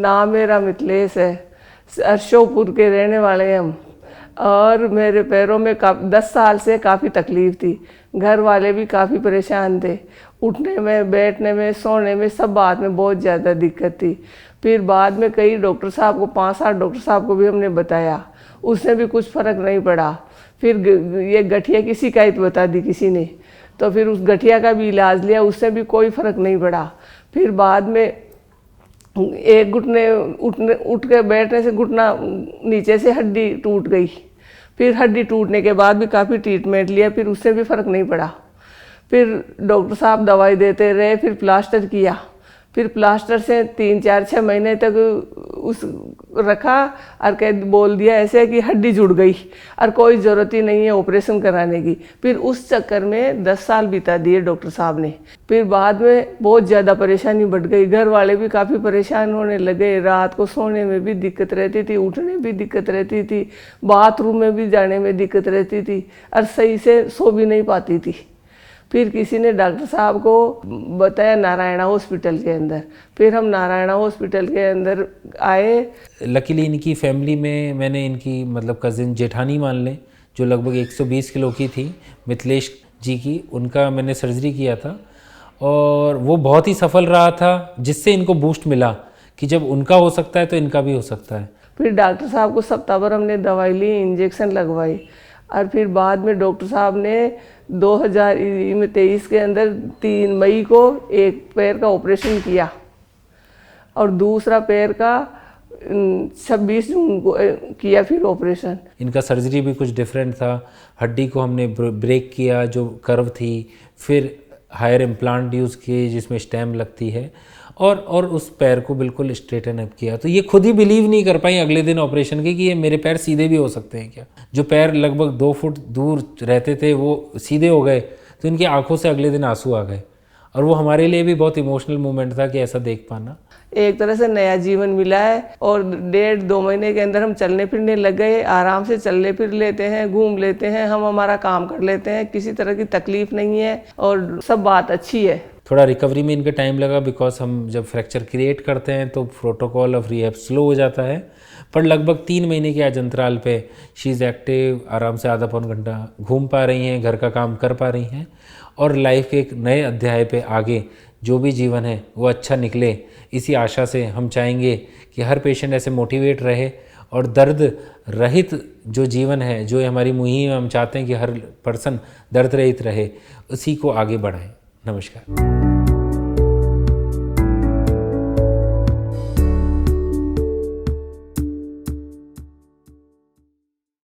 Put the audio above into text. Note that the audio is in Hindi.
नाम मेरा मिथिलेश है। अशोकपुर के रहने वाले हैं हम। और मेरे पैरों में 10 साल से काफ़ी तकलीफ़ थी। घर वाले भी काफ़ी परेशान थे। उठने में, बैठने में, सोने में, सब बात में बहुत ज़्यादा दिक्कत थी। फिर बाद में कई डॉक्टर साहब को, 5-7 डॉक्टर साहब को भी हमने बताया, उससे भी कुछ फ़र्क नहीं पड़ा। फिर ये गठिया की शिकायत बता दी किसी ने, तो फिर उस गठिया का भी इलाज लिया, उससे भी कोई फ़र्क नहीं पड़ा। फिर बाद में एक घुटने उठ के बैठने से घुटना नीचे से हड्डी टूट गई। फिर हड्डी टूटने के बाद भी काफ़ी ट्रीटमेंट लिया, फिर उससे भी फ़र्क नहीं पड़ा। फिर डॉक्टर साहब दवाई देते रहे, फिर प्लास्टर किया। फिर प्लास्टर से 3-4-6 महीने तक उस रखा और कह बोल दिया ऐसे कि हड्डी जुड़ गई और कोई ज़रूरत ही नहीं है ऑपरेशन कराने की। फिर उस चक्कर में 10 साल बिता दिए डॉक्टर साहब ने। फिर बाद में बहुत ज़्यादा परेशानी बढ़ गई। घर वाले भी काफ़ी परेशान होने लगे। रात को सोने में भी दिक्कत रहती थी, उठने में भी दिक्कत रहती थी, बाथरूम में भी जाने में दिक्कत रहती थी और सही से सो भी नहीं पाती थी। फिर किसी ने डॉक्टर साहब को बताया नारायणा हॉस्पिटल के अंदर। फिर हम नारायणा हॉस्पिटल के अंदर आए। लकीली इनकी फैमिली में मैंने इनकी मतलब कज़िन जेठानी मान लें, जो लगभग 120 किलो की थी, मिथिलेश जी की, उनका मैंने सर्जरी किया था और वो बहुत ही सफल रहा था, जिससे इनको बूस्ट मिला कि जब उनका हो सकता है तो इनका भी हो सकता है। फिर डॉक्टर साहब को सप्ताह भर हमने दवाई ली, इंजेक्शन लगवाई और फिर बाद में डॉक्टर साहब ने 2023 के अंदर 3 मई को एक पैर का ऑपरेशन किया और दूसरा पैर का 26 जून को किया फिर ऑपरेशन। इनका सर्जरी भी कुछ डिफरेंट था। हड्डी को हमने ब्रेक किया जो कर्व थी, फिर हायर इम्प्लांट यूज़ किए जिसमें स्टेम लगती है और उस पैर को बिल्कुल स्ट्रेटन अप किया। तो ये खुद ही बिलीव नहीं कर पाई अगले दिन ऑपरेशन के कि ये मेरे पैर सीधे भी हो सकते हैं क्या। जो पैर लगभग 2 फुट दूर रहते थे वो सीधे हो गए, तो इनकी आंखों से अगले दिन आंसू आ गए और वो हमारे लिए भी बहुत इमोशनल मोमेंट था कि ऐसा देख पाना। एक तरह से नया जीवन मिला है और 1.5-2 महीने के अंदर हम चलने फिरने लग गए। आराम से चलने फिर लेते हैं, घूम लेते हैं, हम हमारा काम कर लेते हैं, किसी तरह की तकलीफ नहीं है और सब बात अच्छी है। थोड़ा रिकवरी में इनका टाइम लगा बिकॉज हम जब फ्रैक्चर क्रिएट करते हैं तो प्रोटोकॉल ऑफ रिहैब स्लो हो जाता है, पर लगभग 3 महीने के आज अंतराल पे शी इज़ एक्टिव, आराम से आधा पौन घंटा घूम पा रही हैं, घर का काम कर पा रही हैं और लाइफ के एक नए अध्याय पे आगे जो भी जीवन है वो अच्छा निकले। इसी आशा से हम चाहेंगे कि हर पेशेंट ऐसे मोटिवेट रहे और दर्द रहित जो जीवन है, जो हमारी मुहिम हम चाहते हैं कि हर पर्सन दर्द रहित रहे, उसी को आगे बढ़ाएं। नमस्कार।